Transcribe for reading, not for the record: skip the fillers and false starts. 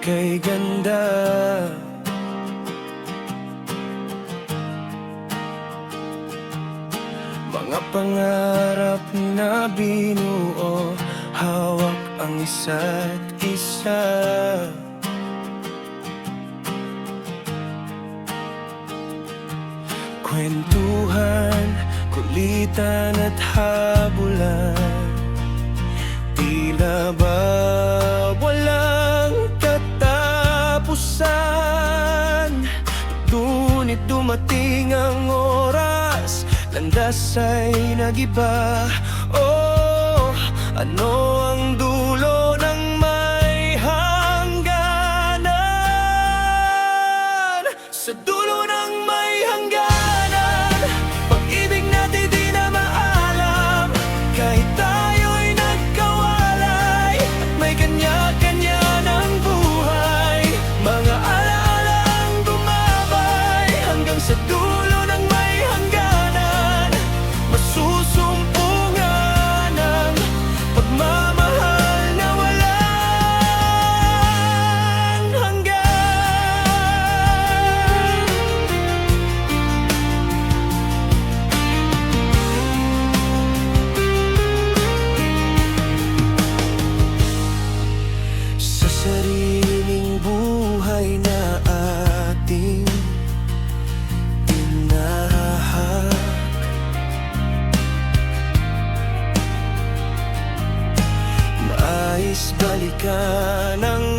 kay ganda. Mga pangarap na binuo, hawak ang isa't isa. Kwentuhan, kulitan at habulan, tila ba walang katapusan. Ngunit dumating ang oras, landas ay nagiba. Oh, ano ang dulo ng may hangganan? Sa dulo ng may hangganan, pag-ibig natin di na maalam. Kahit tayo'y nagkawalay at may kanya-kanya ng buhay, mga alaalang dumabay hanggang sa dulo ng may hangganan. Masusumpungan ng pagmamahal na walang hanggan. Sa sariling buhay na ating tinahak, nais balikan ang